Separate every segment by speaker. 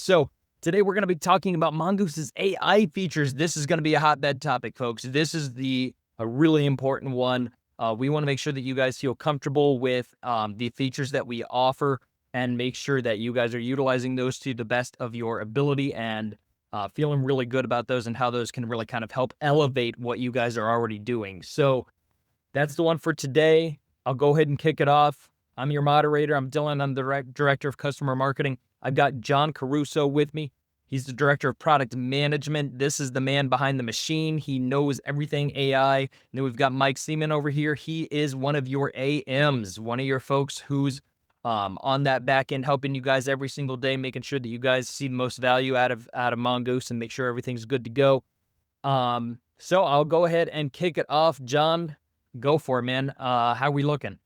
Speaker 1: So today we're going to be talking about Mongoose's AI features. This is going to be a hotbed topic, folks. This is a really important one. We want to make sure that you guys feel comfortable with the features that we offer and make sure that you guys are utilizing those to the best of your ability and feeling really good about those and how those can really kind of help elevate what you guys are already doing. So that's the one for today. I'll go ahead and kick it off. I'm your moderator. I'm Dylan. I'm the Director of Customer Marketing. I've got John Caruso with me. He's the Director of Product Management. This is the man behind the machine. He knows everything AI. And then we've got Mike Seaman over here. He is one of your AMs, one of your folks who's on that back end, helping you guys every single day, making sure that you guys see the most value out of Mongoose and make sure everything's good to go. So I'll go ahead and kick it off. John, go for it, man. How are we looking?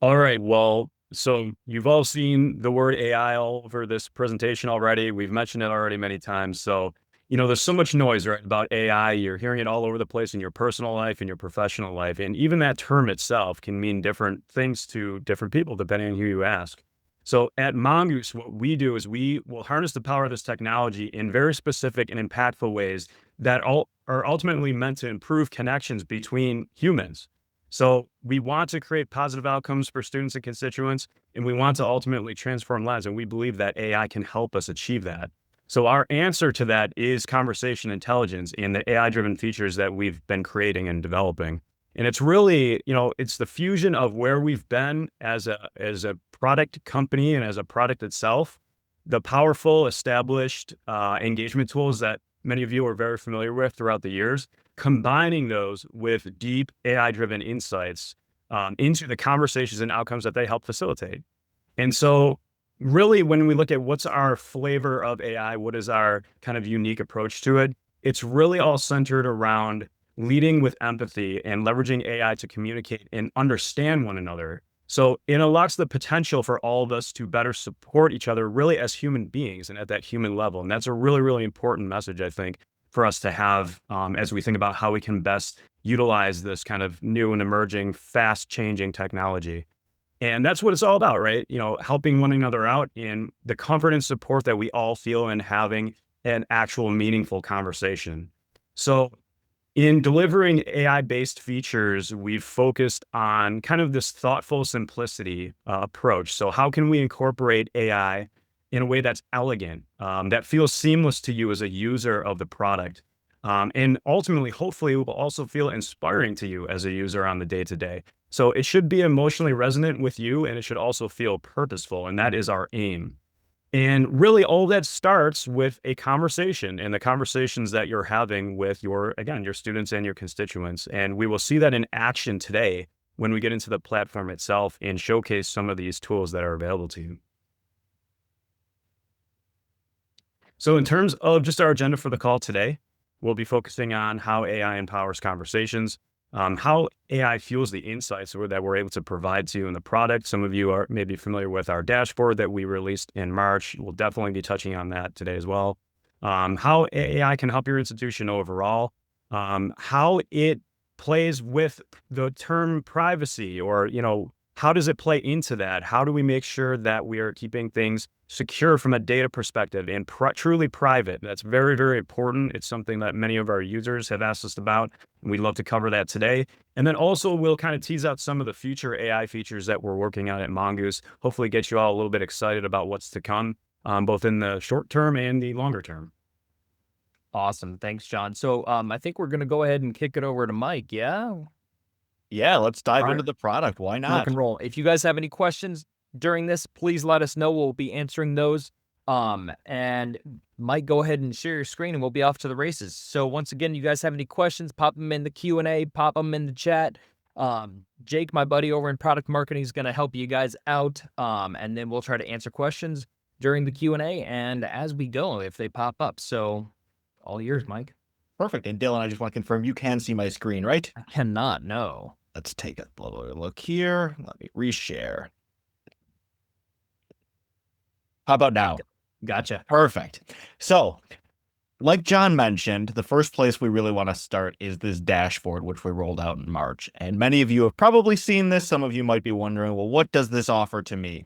Speaker 2: All right. Well, so you've all seen the word AI all over this presentation already. We've mentioned it already many times. So, there's so much noise, right, about AI. You're hearing it all over the place in your personal life and your professional life. And even that term itself can mean different things to different people, depending on who you ask. So at Mongoose, what we do is we will harness the power of this technology in very specific and impactful ways that are ultimately meant to improve connections between humans. So we want to create positive outcomes for students and constituents, and we want to ultimately transform lives. And we believe that AI can help us achieve that. So our answer to that is conversation intelligence and the AI-driven features that we've been creating and developing. And it's really, it's the fusion of where we've been as a product company and as a product itself, the powerful established engagement tools that many of you are very familiar with throughout the years, combining those with deep AI-driven insights into the conversations and outcomes that they help facilitate. And so really, when we look at what's our flavor of AI, what is our kind of unique approach to it, it's really all centered around leading with empathy and leveraging AI to communicate and understand one another. So it unlocks the potential for all of us to better support each other really as human beings and at that human level. And that's a really, really important message, I think, for us to have as we think about how we can best utilize this kind of new and emerging, fast changing technology. And that's what it's all about, right? Helping one another out in the comfort and support that we all feel in having an actual meaningful conversation. So in delivering AI-based features, we've focused on kind of this thoughtful simplicity approach. So how can we incorporate AI in a way that's elegant, that feels seamless to you as a user of the product? And ultimately, hopefully, it will also feel inspiring to you as a user on the day-to-day. So it should be emotionally resonant with you, and it should also feel purposeful, and that is our aim. And really, all that starts with a conversation and the conversations that you're having with your students and your constituents. And we will see that in action today when we get into the platform itself and showcase some of these tools that are available to you. So in terms of just our agenda for the call today, we'll be focusing on how AI empowers conversations, how AI fuels the insights that we're able to provide to you in the product. Some of you are maybe familiar with our dashboard that we released in March. We'll definitely be touching on that today as well. How AI can help your institution overall, how it plays with the term privacy, or, how does it play into that? How do we make sure that we are keeping things secure from a data perspective and truly private? That's very, very important. It's something that many of our users have asked us about, and we'd love to cover that today. And then also we'll kind of tease out some of the future AI features that we're working on at Mongoose, hopefully get you all a little bit excited about what's to come, both in the short term and the longer term.
Speaker 1: Awesome. Thanks, John. So I think we're going to go ahead and kick it over to Mike. Yeah.
Speaker 3: Yeah, let's dive into the product. Why not?
Speaker 1: Rock and roll. If you guys have any questions during this, please let us know. We'll be answering those. And Mike, go ahead and share your screen and we'll be off to the races. So once again, you guys have any questions, pop them in the Q&A, pop them in the chat. Jake, my buddy over in product marketing, is going to help you guys out. And then we'll try to answer questions during the Q&A and as we go, if they pop up. So all yours, Mike.
Speaker 3: Perfect. And Dylan, I just want to confirm you can see my screen, right?
Speaker 1: I cannot, no.
Speaker 3: Let's take a look here. Let me reshare. How about now?
Speaker 1: Gotcha.
Speaker 3: Perfect. So like John mentioned, the first place we really want to start is this dashboard, which we rolled out in March. And many of you have probably seen this. Some of you might be wondering, well, what does this offer to me?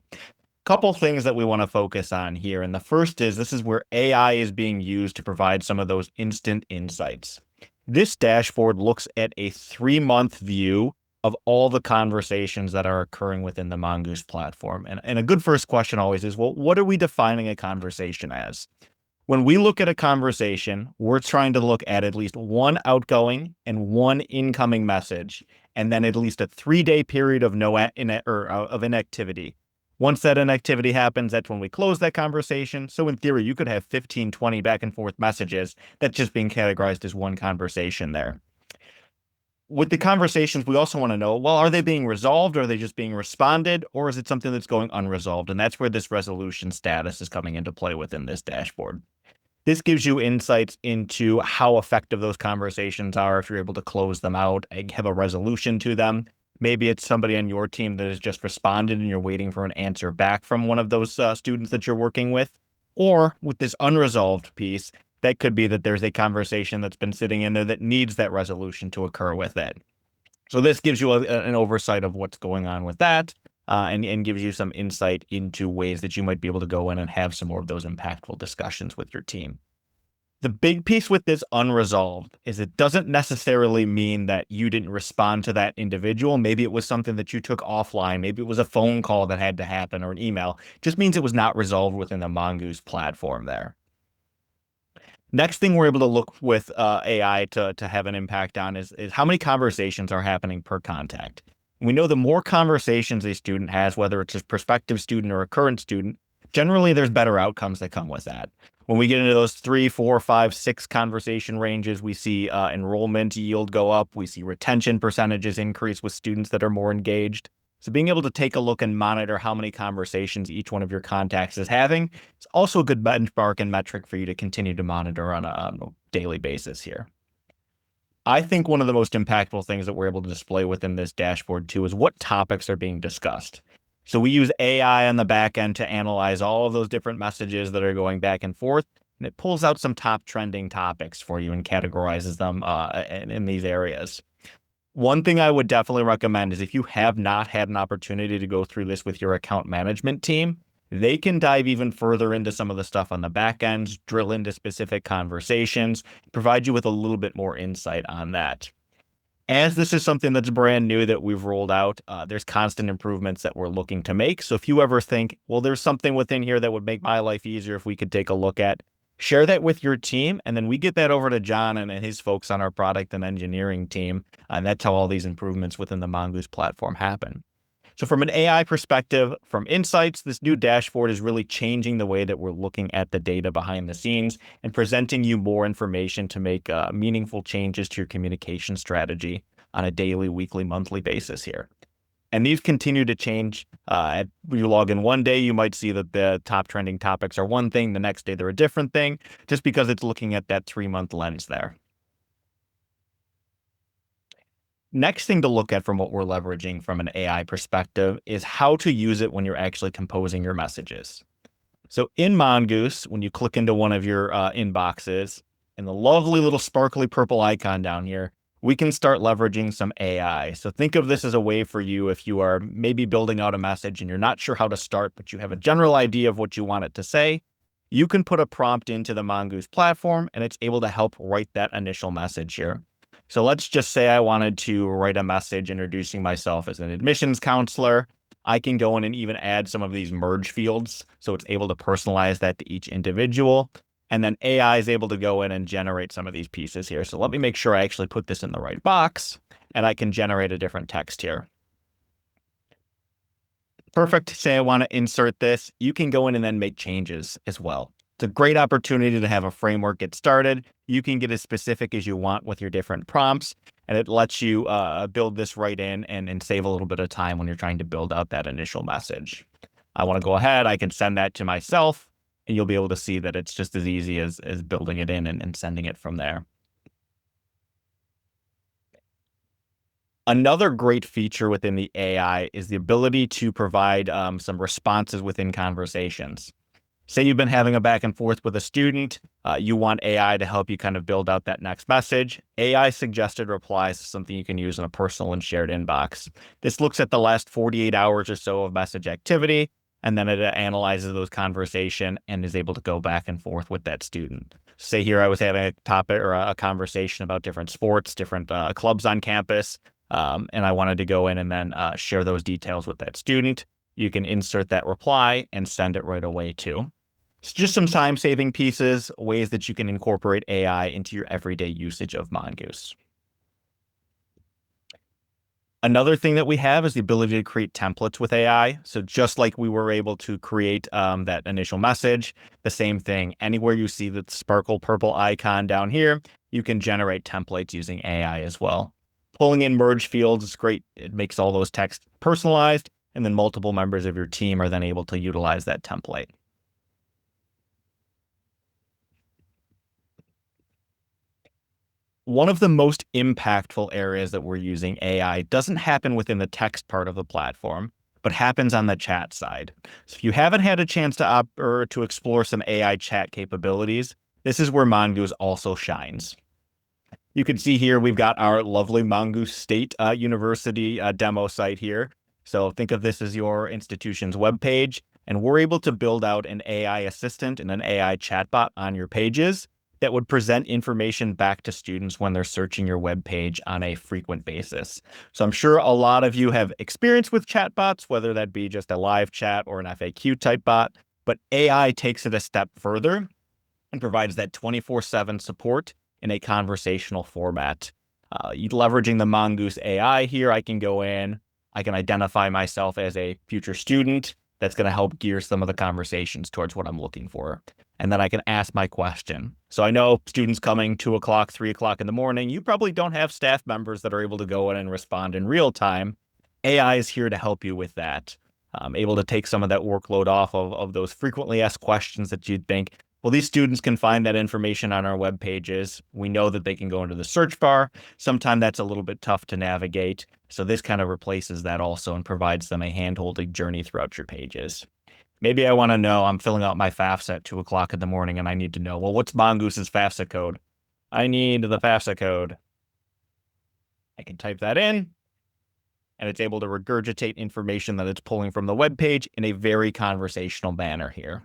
Speaker 3: Couple things that we want to focus on here. And the first is this is where AI is being used to provide some of those instant insights. This dashboard looks at a 3-month view of all the conversations that are occurring within the Mongoose platform. And a good first question always is, well, what are we defining a conversation as? When we look at a conversation, we're trying to look at least one outgoing and one incoming message, and then at least a 3-day period of of inactivity. Once that inactivity happens, that's when we close that conversation. So in theory, you could have 15, 20 back and forth messages that's just being categorized as one conversation there. With the conversations, we also want to know, well, are they being resolved? Or are they just being responded? Or is it something that's going unresolved? And that's where this resolution status is coming into play within this dashboard. This gives you insights into how effective those conversations are, if you're able to close them out, have a resolution to them. Maybe it's somebody on your team that has just responded and you're waiting for an answer back from one of those students that you're working with. Or with this unresolved piece, that could be that there's a conversation that's been sitting in there that needs that resolution to occur with it. So this gives you an oversight of what's going on with that, and gives you some insight into ways that you might be able to go in and have some more of those impactful discussions with your team. The big piece with this unresolved is it doesn't necessarily mean that you didn't respond to that individual. Maybe it was something that you took offline. Maybe it was a phone call that had to happen or an email. It just means it was not resolved within the Mongoose platform there. Next thing we're able to look with AI to have an impact on is how many conversations are happening per contact. We know the more conversations a student has, whether it's a prospective student or a current student, generally there's better outcomes that come with that. When we get into those 3, 4, 5, 6 conversation ranges, we see enrollment yield go up. We see retention percentages increase with students that are more engaged. So being able to take a look and monitor how many conversations each one of your contacts is having is also a good benchmark and metric for you to continue to monitor on a daily basis here. I think one of the most impactful things that we're able to display within this dashboard too is what topics are being discussed. So we use AI on the back end to analyze all of those different messages that are going back and forth, and it pulls out some top trending topics for you and categorizes them in these areas. One thing I would definitely recommend is if you have not had an opportunity to go through this with your account management team, they can dive even further into some of the stuff on the back end, drill into specific conversations, provide you with a little bit more insight on that. As this is something that's brand new that we've rolled out, there's constant improvements that we're looking to make. So if you ever think, well, there's something within here that would make my life easier if we could take a look at, share that with your team. And then we get that over to John and his folks on our product and engineering team. And that's how all these improvements within the Mongoose platform happen. So from an AI perspective, from insights, this new dashboard is really changing the way that we're looking at the data behind the scenes and presenting you more information to make meaningful changes to your communication strategy on a daily, weekly, monthly basis here. And these continue to change. You log in one day, you might see that the top trending topics are one thing. The next day, they're a different thing, just because it's looking at that 3-month lens there. Next thing to look at from what we're leveraging from an AI perspective is how to use it when you're actually composing your messages. So in Mongoose, when you click into one of your inboxes, and the lovely little sparkly purple icon down here, we can start leveraging some AI. So think of this as a way for you if you are maybe building out a message and you're not sure how to start, but you have a general idea of what you want it to say. You can put a prompt into the Mongoose platform, and it's able to help write that initial message here. So let's just say I wanted to write a message introducing myself as an admissions counselor. I can go in and even add some of these merge fields, so it's able to personalize that to each individual. And then AI is able to go in and generate some of these pieces here. So let me make sure I actually put this in the right box, and I can generate a different text here. Perfect. Say I want to insert this. You can go in and then make changes as well. It's a great opportunity to have a framework get started. You can get as specific as you want with your different prompts, and it lets you build this right in and save a little bit of time when you're trying to build out that initial message. I want to go ahead, I can send that to myself, and you'll be able to see that it's just as easy as building it in and sending it from there. Another great feature within the AI is the ability to provide some responses within conversations. Say you've been having a back and forth with a student, you want AI to help you kind of build out that next message. AI suggested replies is something you can use in a personal and shared inbox. This looks at the last 48 hours or so of message activity, and then it analyzes those conversation and is able to go back and forth with that student. Say here I was having a topic or a conversation about different sports, different clubs on campus, and I wanted to go in and then share those details with that student. You can insert that reply and send it right away too. It's just some time-saving pieces, ways that you can incorporate AI into your everyday usage of Mongoose. Another thing that we have is the ability to create templates with AI. So just like we were able to create that initial message, the same thing. Anywhere you see the sparkle purple icon down here, you can generate templates using AI as well. Pulling in merge fields is great. It makes all those text personalized, and then multiple members of your team are then able to utilize that template. One of the most impactful areas that we're using AI doesn't happen within the text part of the platform, but happens on the chat side. So if you haven't had a chance to explore some AI chat capabilities, this is where Mongoose also shines. You can see here we've got our lovely Mongoose State University demo site here. So think of this as your institution's webpage, and we're able to build out an AI assistant and an AI chatbot on your pages that would present information back to students when they're searching your web page on a frequent basis. So I'm sure a lot of you have experience with chatbots, whether that be just a live chat or an FAQ type bot, but AI takes it a step further and provides that 24/7 support in a conversational format. Leveraging the Mongoose AI here, I can go in, I can identify myself as a future student. That's going to help gear some of the conversations towards what I'm looking for. And then I can ask my question. So I know students coming 2 o'clock, 3 o'clock in the morning, you probably don't have staff members that are able to go in and respond in real time. AI is here to help you with that. Able to take some of that workload off of those frequently asked questions that you'd think, well, these students can find that information on our web pages. We know that they can go into the search bar. Sometimes that's a little bit tough to navigate. So this kind of replaces that also and provides them a hand-holding journey throughout your pages. Maybe I want to know, I'm filling out my FAFSA at 2 o'clock in the morning and I need to know, well, what's Mongoose's FAFSA code? I need the FAFSA code. I can type that in and it's able to regurgitate information that it's pulling from the web page in a very conversational manner here.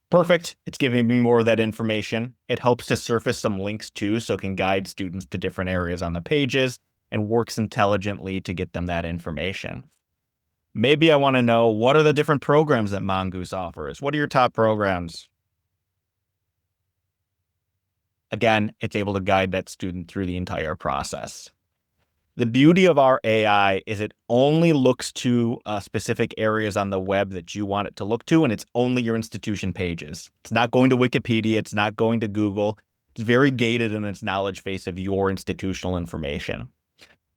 Speaker 3: Perfect. It's giving me more of that information. It helps to surface some links too, so it can guide students to different areas on the pages and works intelligently to get them that information. Maybe I want to know, what are the different programs that Mongoose offers? What are your top programs? Again, it's able to guide that student through the entire process. The beauty of our AI is it only looks to specific areas on the web that you want it to look to, and it's only your institution pages. It's not going to Wikipedia. It's not going to Google. It's very gated in its knowledge base of your institutional information.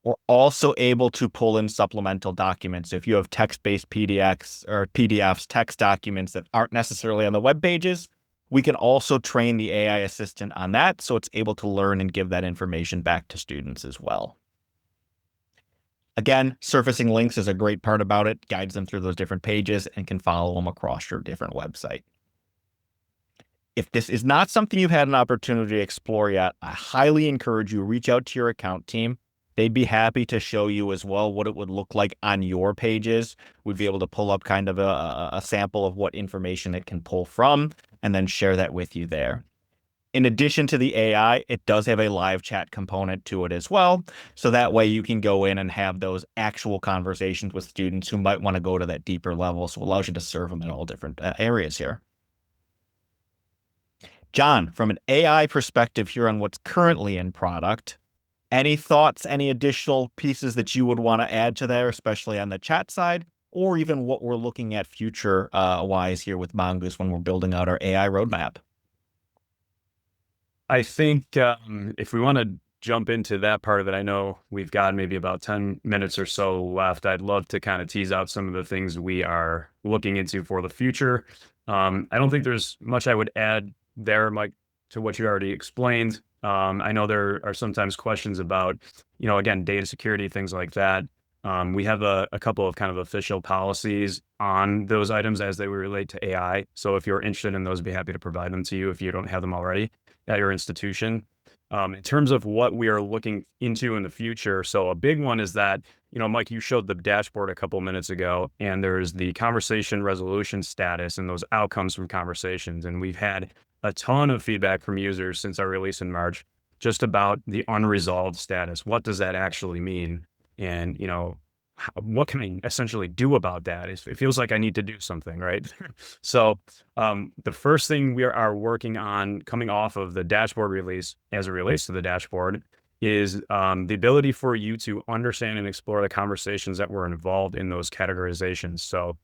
Speaker 3: We're also able to pull in supplemental documents. So if you have text-based PDFs, text documents that aren't necessarily on the web pages, we can also train the AI assistant on that, so it's able to learn and give that information back to students as well. Again, surfacing links is a great part about it, guides them through those different pages and can follow them across your different website. If this is not something you've had an opportunity to explore yet, I highly encourage you to reach out to your account team. They'd be happy to show you as well what it would look like on your pages. We'd be able to pull up kind of a sample of what information it can pull from and then share that with you there. In addition to the AI, it does have a live chat component to it as well. So that way you can go in and have those actual conversations with students who might want to go to that deeper level. So it allows you to serve them in all different areas here. John, from an AI perspective here on what's currently in product, any thoughts, any additional pieces that you would want to add to there, especially on the chat side, or even what we're looking at future wise here with Mongoose when we're building out our AI roadmap?
Speaker 2: I think if we want to jump into that part of it, I know we've got maybe about 10 minutes or so left. I'd love to kind of tease out some of the things we are looking into for the future. I don't think there's much I would add there, Mike, to what you already explained. I know there are sometimes questions about, again, data security, things like that. We have a couple of kind of official policies on those items as they relate to AI. So if you're interested in those, I'd be happy to provide them to you if you don't have them already at your institution. In terms of what we are looking into in the future, so a big one is that, Mike, you showed the dashboard a couple minutes ago, and there's the conversation resolution status and those outcomes from conversations. And we've had a ton of feedback from users since our release in March, just about the unresolved status. What does that actually mean? And, what can I essentially do about that? It feels like I need to do something, right? So the first thing we are working on coming off of the dashboard release as it relates to the dashboard is the ability for you to understand and explore the conversations that were involved in those categorizations. So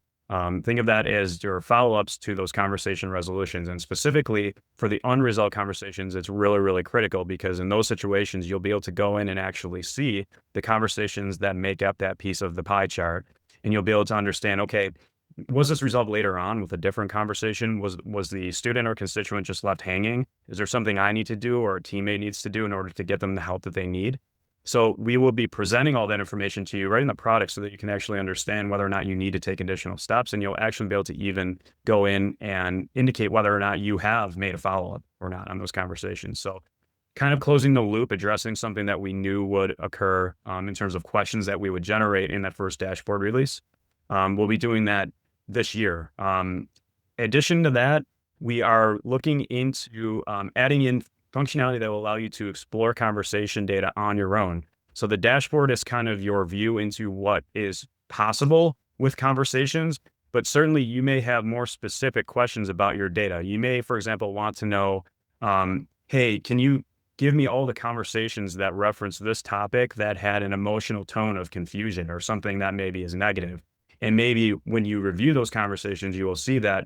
Speaker 2: think of that as your follow-ups to those conversation resolutions. And specifically for the unresolved conversations, it's really, really critical, because in those situations, you'll be able to go in and actually see the conversations that make up that piece of the pie chart. And you'll be able to understand, okay, was this resolved later on with a different conversation? Was the student or constituent just left hanging? Is there something I need to do or a teammate needs to do in order to get them the help that they need? So we will be presenting all that information to you right in the product so that you can actually understand whether or not you need to take additional steps, and you'll actually be able to even go in and indicate whether or not you have made a follow-up or not on those conversations. So kind of closing the loop, addressing something that we knew would occur in terms of questions that we would generate in that first dashboard release. We'll be doing that this year. In addition to that, we are looking into adding in functionality that will allow you to explore conversation data on your own. So the dashboard is kind of your view into what is possible with conversations, but certainly you may have more specific questions about your data. You may, for example, want to know, hey, can you give me all the conversations that reference this topic that had an emotional tone of confusion or something that maybe is negative? And maybe when you review those conversations, you will see that,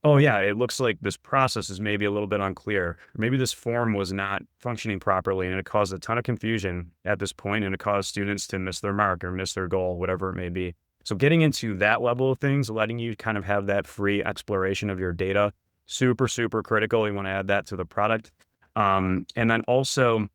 Speaker 2: oh yeah, it looks like this process is maybe a little bit unclear. Or maybe this form was not functioning properly and it caused a ton of confusion at this point, and it caused students to miss their mark or miss their goal, whatever it may be. So getting into that level of things, letting you kind of have that free exploration of your data, super, super critical. You want to add that to the product. And then also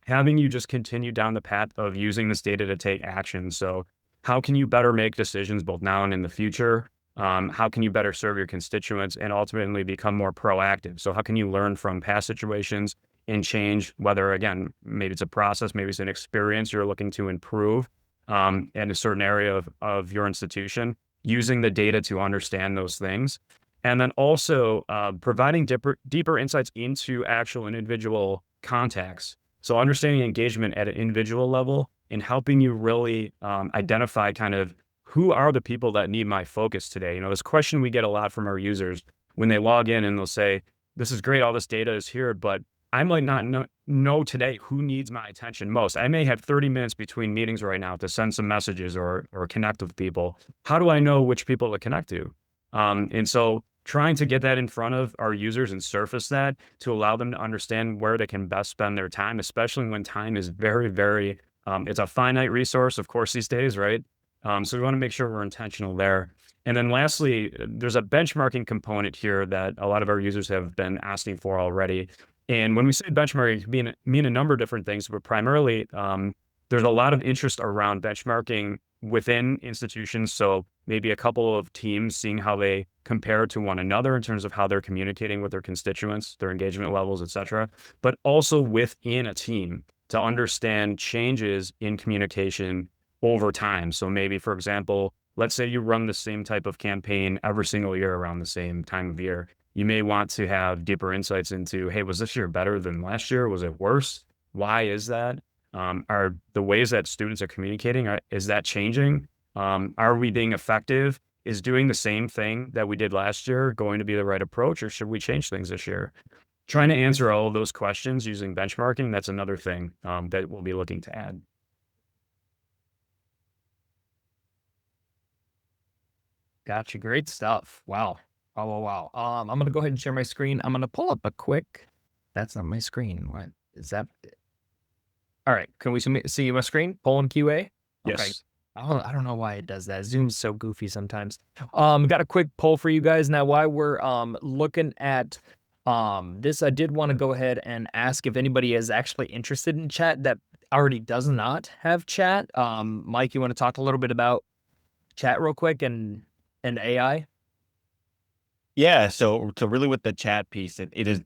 Speaker 2: having you just continue down the path of using this data to take action. So how can you better make decisions both now and in the future? How can you better serve your constituents and ultimately become more proactive? So how can you learn from past situations and change, whether, again, maybe it's a process, maybe it's an experience you're looking to improve in a certain area of your institution, using the data to understand those things. And then also providing deeper insights into actual individual contacts. So understanding engagement at an individual level and helping you really identify kind of who are the people that need my focus today? This question we get a lot from our users when they log in, and they'll say, this is great, all this data is here, but I might not know today who needs my attention most. I may have 30 minutes between meetings right now to send some messages or connect with people. How do I know which people to connect to? And so trying to get that in front of our users and surface that to allow them to understand where they can best spend their time, especially when time is very, very, it's a finite resource, of course, these days, right? So we want to make sure we're intentional there. And then lastly, there's a benchmarking component here that a lot of our users have been asking for already. And when we say benchmarking, it can mean a number of different things, but primarily there's a lot of interest around benchmarking within institutions. So maybe a couple of teams seeing how they compare to one another in terms of how they're communicating with their constituents, their engagement levels, et cetera, but also within a team to understand changes in communication over time. So maybe, for example, let's say you run the same type of campaign every single year around the same time of year. You may want to have deeper insights into, hey, was this year better than last year? Was it worse? Why is that? Are the ways that students are communicating, is that changing? Are we being effective? Is doing the same thing that we did last year going to be the right approach, or should we change things this year? Trying to answer all of those questions using benchmarking, that's another thing that we'll be looking to add.
Speaker 1: Gotcha. Great stuff. Wow. Wow. I'm going to go ahead and share my screen. I'm going to pull up a quick. That's not my screen. What is that? All right. Can we see my screen? Pulling QA?
Speaker 2: Yes.
Speaker 1: Okay. I don't know why it does that. Zoom's so goofy sometimes. Got a quick poll for you guys. Now, while we're looking at this, I did want to go ahead and ask if anybody is actually interested in chat that already does not have chat. Mike, you want to talk a little bit about chat real quick and AI?
Speaker 3: Yeah, so really with the chat piece,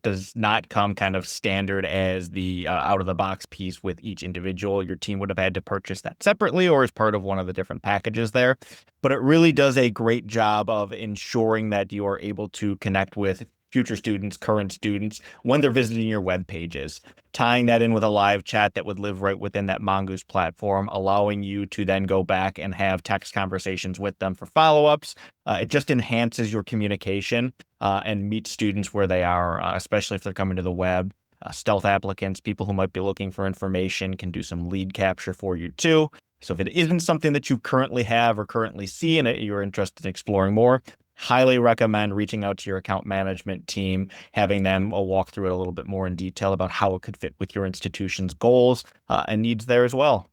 Speaker 3: does not come kind of standard as the out of the box piece with each individual. Your team would have had to purchase that separately or as part of one of the different packages there. But it really does a great job of ensuring that you are able to connect with future students, current students when they're visiting your web pages, tying that in with a live chat that would live right within that Mongoose platform, allowing you to then go back and have text conversations with them for follow-ups. It just enhances your communication and meets students where they are, especially if they're coming to the web. Stealth applicants, people who might be looking for information, can do some lead capture for you too. So if it isn't something that you currently have or currently see and you're interested in exploring more, highly recommend reaching out to your account management team, having them walk through it a little bit more in detail about how it could fit with your institution's goals and needs there as well.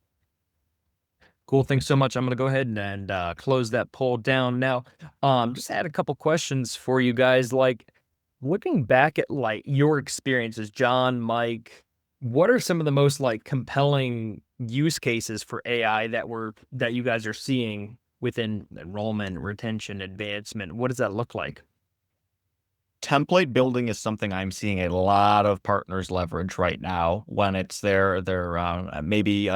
Speaker 1: Cool. Thanks so much. I'm going to go ahead and close that poll down now. Just had a couple questions for you guys. Like, looking back at like your experiences, John, Mike, what are some of the most like compelling use cases for AI that you guys are seeing within enrollment, retention, advancement? What does that look like?
Speaker 3: Template building is something I'm seeing a lot of partners leverage right now when it's their maybe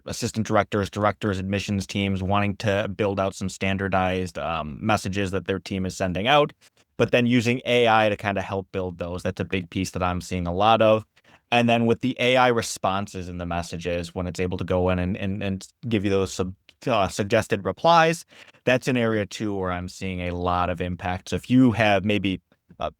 Speaker 3: assistant directors, directors, admissions teams wanting to build out some standardized messages that their team is sending out, but then using AI to kind of help build those. That's a big piece that I'm seeing a lot of. And then with the AI responses in the messages, when it's able to go in and give you those suggested replies, that's an area too where I'm seeing a lot of impact. So if you have maybe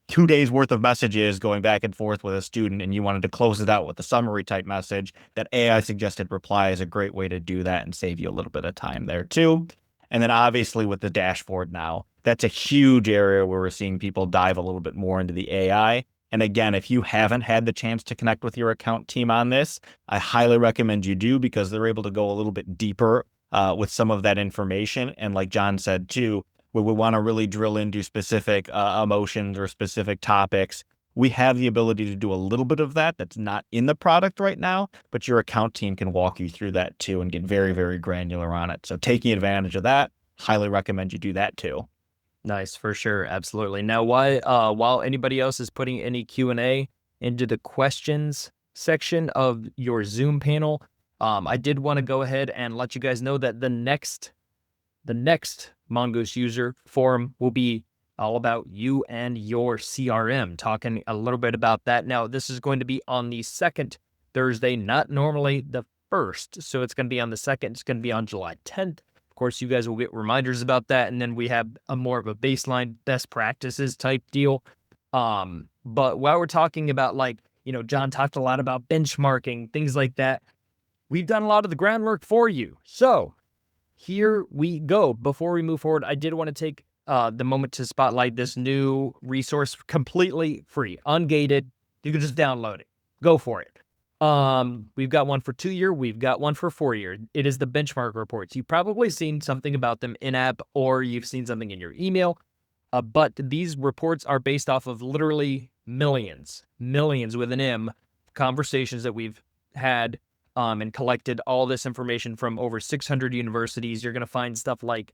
Speaker 3: 2 days worth of messages going back and forth with a student and you wanted to close it out with a summary type message, that AI suggested reply is a great way to do that and save you a little bit of time there too. And then obviously with the dashboard now, that's a huge area where we're seeing people dive a little bit more into the AI. And again, if you haven't had the chance to connect with your account team on this, I highly recommend you do, because they're able to go a little bit deeper with some of that information. And like John said too, where we want to really drill into specific emotions or specific topics, we have the ability to do a little bit of that. That's not in the product right now, but your account team can walk you through that too and get very, very granular on it. So taking advantage of that, highly recommend you do that too.
Speaker 1: Nice, for sure, absolutely. Now, while anybody else is putting any Q&A into the questions section of your Zoom panel, I did want to go ahead and let you guys know that the next Mongoose user forum will be all about you and your CRM, talking a little bit about that. Now, this is going to be on the second Thursday, not normally the first. So it's going to be on the second. It's going to be on July 10th. Of course, you guys will get reminders about that. And then we have a more of a baseline best practices type deal. But while we're talking about, like, John talked a lot about benchmarking, things like that. We've done a lot of the groundwork for you. So here we go. Before we move forward, I did want to take the moment to spotlight this new resource, completely free, ungated. You can just download it. Go for it. We've got one for 2-year. We've got one for 4-year. It is the benchmark reports. You've probably seen something about them in-app, or you've seen something in your email. But these reports are based off of literally millions with an M, conversations that we've had and collected all this information from over 600 universities. You're going to find stuff like,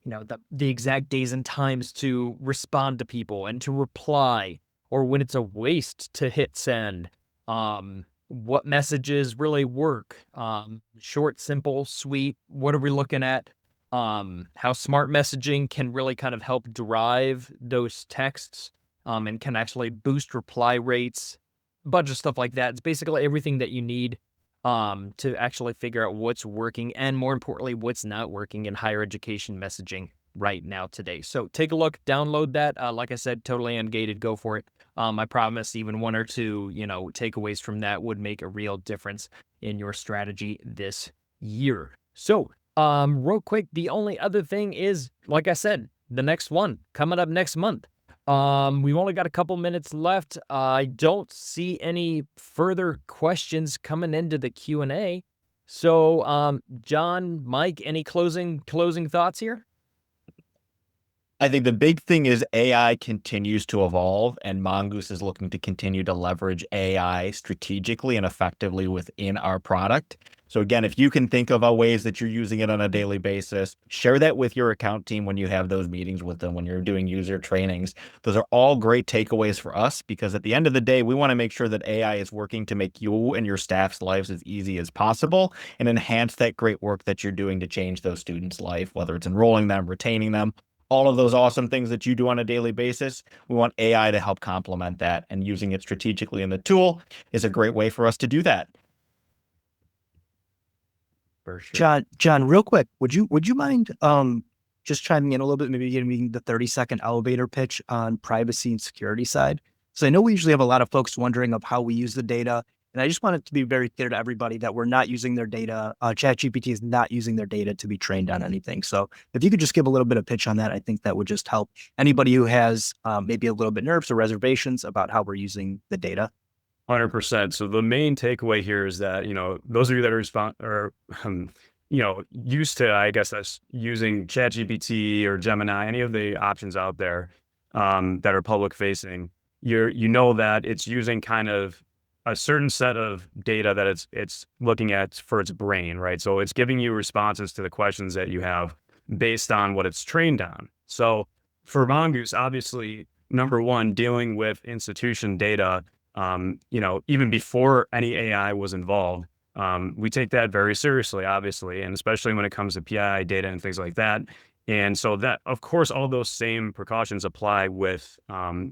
Speaker 1: the exact days and times to respond to people and to reply, or when it's a waste to hit send. What messages really work? Short, simple, sweet. What are we looking at? How smart messaging can really kind of help drive those texts and can actually boost reply rates, a bunch of stuff like that. It's basically everything that you need to actually figure out what's working and, more importantly, what's not working in higher education messaging right now today. So take a look, download that. Like I said, totally ungated, go for it. I promise even one or two, takeaways from that would make a real difference in your strategy this year. So real quick, the only other thing is, like I said, the next one coming up next month. We've only got a couple minutes left. I don't see any further questions coming into the Q&A. So, John, Mike, any closing thoughts here?
Speaker 3: I think the big thing is AI continues to evolve, and Mongoose is looking to continue to leverage AI strategically and effectively within our product. So again, if you can think of ways that you're using it on a daily basis, share that with your account team when you have those meetings with them, when you're doing user trainings. Those are all great takeaways for us, because at the end of the day, we want to make sure that AI is working to make you and your staff's lives as easy as possible and enhance that great work that you're doing to change those students' life, whether it's enrolling them, retaining them, all of those awesome things that you do on a daily basis. We want AI to help complement that, and using it strategically in the tool is a great way for us to do that.
Speaker 2: For sure.
Speaker 4: John, real quick, would you mind just chiming in a little bit, maybe giving the 30-second elevator pitch on privacy and security side? So I know we usually have a lot of folks wondering of how we use the data, and I just want it to be very clear to everybody that we're not using their data. ChatGPT is not using their data to be trained on anything. So if you could just give a little bit of pitch on that, I think that would just help anybody who has maybe a little bit nerves or reservations about how we're using the data.
Speaker 2: 100%. So the main takeaway here is that, those of you that are used to, I guess, us using ChatGPT or Gemini, any of the options out there that are public facing, you know that it's using kind of a certain set of data that it's looking at for its brain, right? So it's giving you responses to the questions that you have based on what it's trained on. So for Mongoose, obviously, number one, dealing with institution data, even before any AI was involved, we take that very seriously, obviously, and especially when it comes to PII data and things like that. And so that, of course, all those same precautions apply with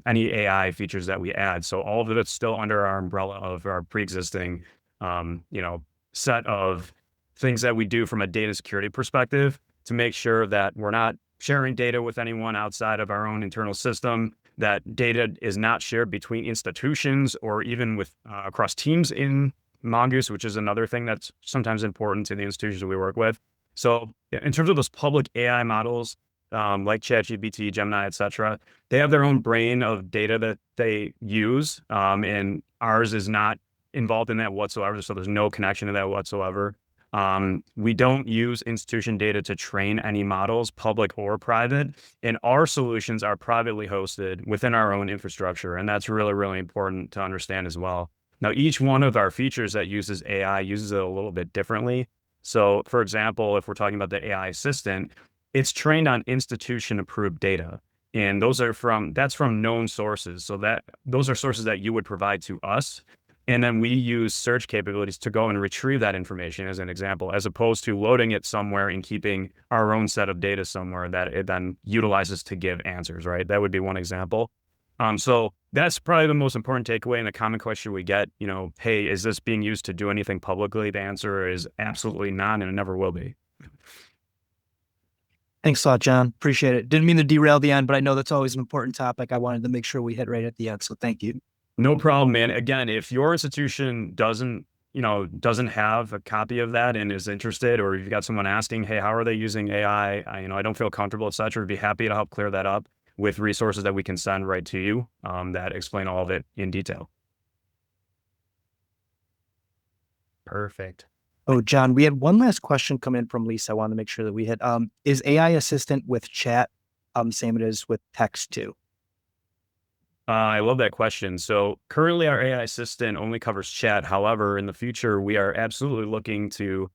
Speaker 2: any AI features that we add. So all of it's still under our umbrella of our pre-existing, set of things that we do from a data security perspective to make sure that we're not sharing data with anyone outside of our own internal system, that data is not shared between institutions or even with across teams in Mongoose, which is another thing that's sometimes important to the institutions we work with. So in terms of those public AI models, like ChatGPT, Gemini, et cetera, they have their own brain of data that they use, and ours is not involved in that whatsoever. So there's no connection to that whatsoever. We don't use institution data to train any models, public or private, and our solutions are privately hosted within our own infrastructure. And that's really, really important to understand as well. Now, each one of our features that uses AI uses it a little bit differently. So for example, if we're talking about the AI assistant, it's trained on institution approved data. And that's from known sources. So those are sources that you would provide to us. And then we use search capabilities to go and retrieve that information, as an example, as opposed to loading it somewhere and keeping our own set of data somewhere that it then utilizes to give answers, right? That would be one example. So that's probably the most important takeaway, and a common question we get, hey, is this being used to do anything publicly? The answer is absolutely not, and it never will be.
Speaker 4: Thanks a lot, John. Appreciate it. Didn't mean to derail the end, but I know that's always an important topic. I wanted to make sure we hit right at the end. So thank you.
Speaker 2: No problem, man. Again, if your institution doesn't have a copy of that and is interested, or if you've got someone asking, hey, how are they using AI? I don't feel comfortable, et cetera, I'd be happy to help clear that up with resources that we can send right to you that explain all of it in detail.
Speaker 1: Perfect.
Speaker 4: Oh, John, we had one last question come in from Lisa. I wanted to make sure that we hit. Is AI assistant with chat same it is with text too?
Speaker 2: I love that question. So currently our AI assistant only covers chat. However, in the future, we are absolutely looking to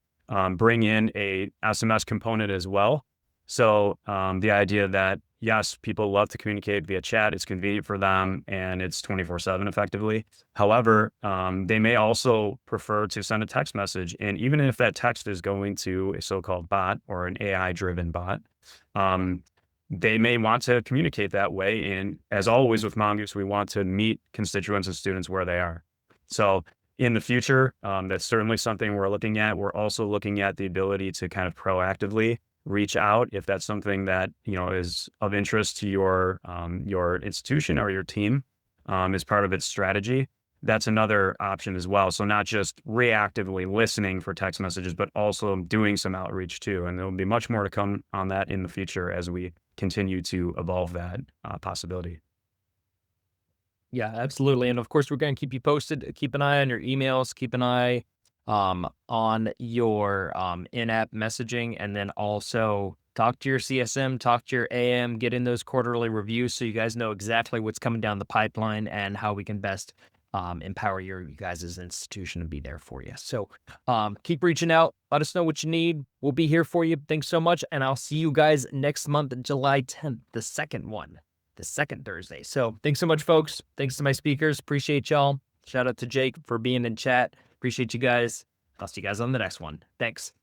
Speaker 2: bring in a SMS component as well. So the idea that, yes, people love to communicate via chat, it's convenient for them, and it's 24/7 effectively. However, they may also prefer to send a text message. And even if that text is going to a so-called bot or an AI-driven bot, they may want to communicate that way. And as always with Mongoose, we want to meet constituents and students where they are. So in the future, that's certainly something we're looking at. We're also looking at the ability to kind of proactively reach out if that's something that is of interest to your institution or your team as part of its strategy. That's another option as well. So not just reactively listening for text messages, but also doing some outreach too. And there'll be much more to come on that in the future as we continue to evolve that possibility.
Speaker 1: Yeah, absolutely. And of course, we're going to keep you posted. Keep an eye on your emails. Keep an eye on your in-app messaging. And then also talk to your CSM, talk to your AM, get in those quarterly reviews so you guys know exactly what's coming down the pipeline and how we can best empower you guys' institution and be there for you. So keep reaching out. Let us know what you need. We'll be here for you. Thanks so much. And I'll see you guys next month, July 10th, the second Thursday. So thanks so much, folks. Thanks to my speakers. Appreciate y'all. Shout out to Jake for being in chat. Appreciate you guys. I'll see you guys on the next one. Thanks.